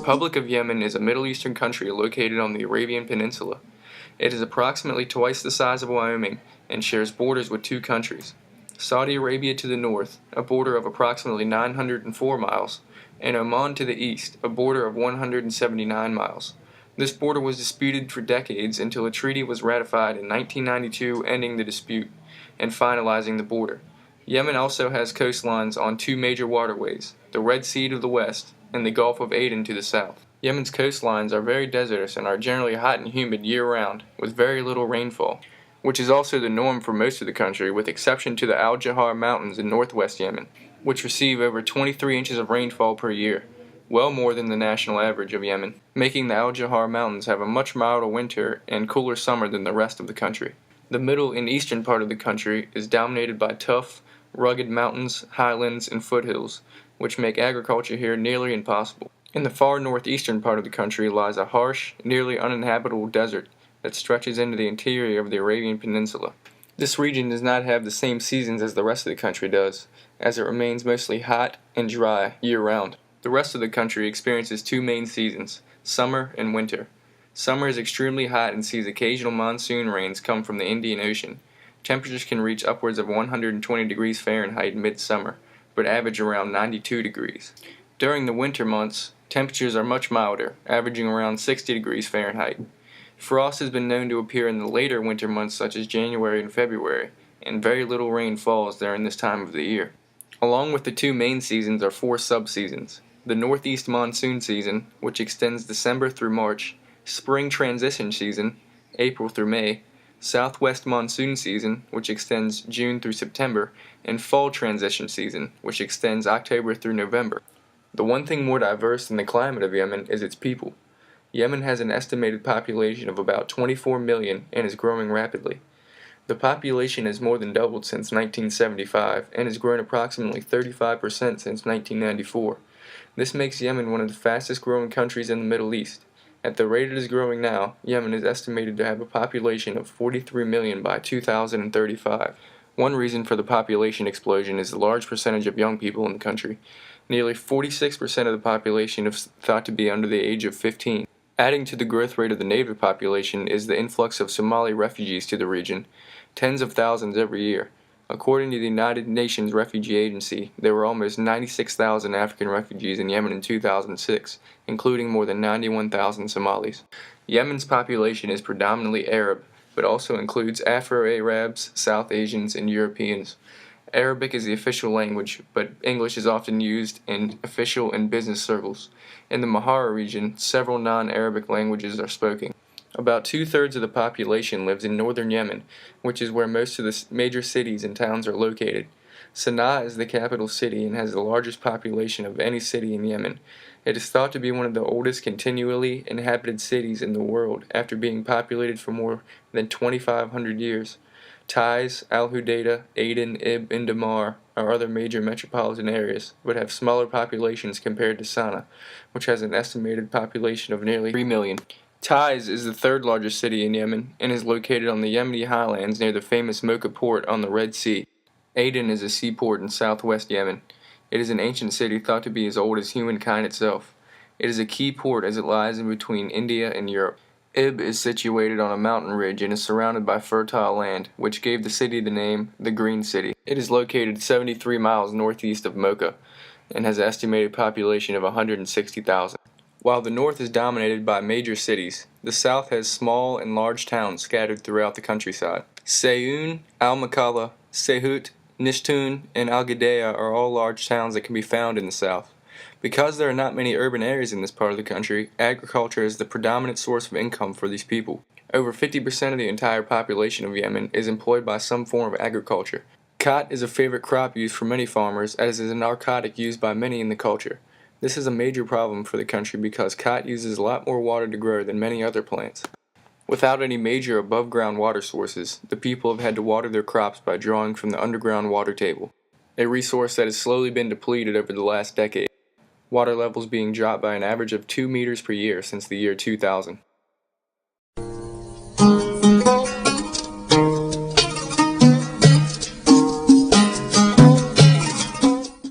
Republic of Yemen is a Middle Eastern country located on the Arabian Peninsula. It is approximately twice the size of Wyoming and shares borders with two countries: Saudi Arabia to the north, a border of approximately 904 miles, and Oman to the east, a border of 179 miles. This border was disputed for decades until a treaty was ratified in 1992, ending the dispute and finalizing the border. Yemen also has coastlines on two major waterways, the Red Sea to the west and the Gulf of Aden to the south. Yemen's coastlines are very desertous and are generally hot and humid year-round, with very little rainfall, which is also the norm for most of the country, with exception to the Al-Jahar Mountains in northwest Yemen, which receive over 23 inches of rainfall per year, well more than the national average of Yemen, making the Al-Jahar Mountains have a much milder winter and cooler summer than the rest of the country. The middle and eastern part of the country is dominated by tough, rugged mountains, highlands, and foothills, which make agriculture here nearly impossible. In the far northeastern part of the country lies a harsh, nearly uninhabitable desert that stretches into the interior of the Arabian Peninsula. This region does not have the same seasons as the rest of the country does, as it remains mostly hot and dry year-round. The rest of the country experiences two main seasons, summer and winter. Summer is extremely hot and sees occasional monsoon rains come from the Indian Ocean. Temperatures can reach upwards of 120 degrees Fahrenheit midsummer, but average around 92 degrees. During the winter months, temperatures are much milder, averaging around 60 degrees Fahrenheit. Frost has been known to appear in the later winter months such as January and February, and very little rain falls during this time of the year. Along with the two main seasons are four sub-seasons: the northeast monsoon season, which extends December through March, spring transition season, April through May, southwest monsoon season, which extends June through September, and fall transition season, which extends October through November. The one thing more diverse than the climate of Yemen is its people. Yemen has an estimated population of about 24 million and is growing rapidly. The population has more than doubled since 1975 and has grown approximately 35% since 1994. This makes Yemen one of the fastest growing countries in the Middle East. At the rate it is growing now, Yemen is estimated to have a population of 43 million by 2035. One reason for the population explosion is the large percentage of young people in the country. Nearly 46% of the population is thought to be under the age of 15. Adding to the growth rate of the native population is the influx of Somali refugees to the region, tens of thousands every year. According to the United Nations Refugee Agency, there were almost 96,000 African refugees in Yemen in 2006, including more than 91,000 Somalis. Yemen's population is predominantly Arab, but also includes Afro-Arabs, South Asians, and Europeans. Arabic is the official language, but English is often used in official and business circles. In the Mahara region, several non-Arabic languages are spoken. About two-thirds of the population lives in northern Yemen, which is where most of the major cities and towns are located. Sana'a is the capital city and has the largest population of any city in Yemen. It is thought to be one of the oldest continually inhabited cities in the world after being populated for more than 2,500 years. Taiz, Al-Hudaydah, Aden, Ib, and Damar are other major metropolitan areas, but have smaller populations compared to Sana'a, which has an estimated population of nearly 3 million. Taiz is the third largest city in Yemen and is located on the Yemeni highlands near the famous Mocha port on the Red Sea. Aden is a seaport in southwest Yemen. It is an ancient city thought to be as old as humankind itself. It is a key port as it lies in between India and Europe. Ib is situated on a mountain ridge and is surrounded by fertile land, which gave the city the name the Green City. It is located 73 miles northeast of Mocha and has an estimated population of 160,000. While the north is dominated by major cities, the south has small and large towns scattered throughout the countryside. Sayoun, Al-Makalla, Sehut, Nishtun, and Al-Gidea are all large towns that can be found in the south. Because there are not many urban areas in this part of the country, agriculture is the predominant source of income for these people. Over 50% of the entire population of Yemen is employed by some form of agriculture. Khat is a favorite crop used for many farmers, as it is a narcotic used by many in the culture. This is a major problem for the country because khat uses a lot more water to grow than many other plants. Without any major above-ground water sources, the people have had to water their crops by drawing from the underground water table, a resource that has slowly been depleted over the last decade, water levels being dropped by an average of 2 meters per year since the year 2000.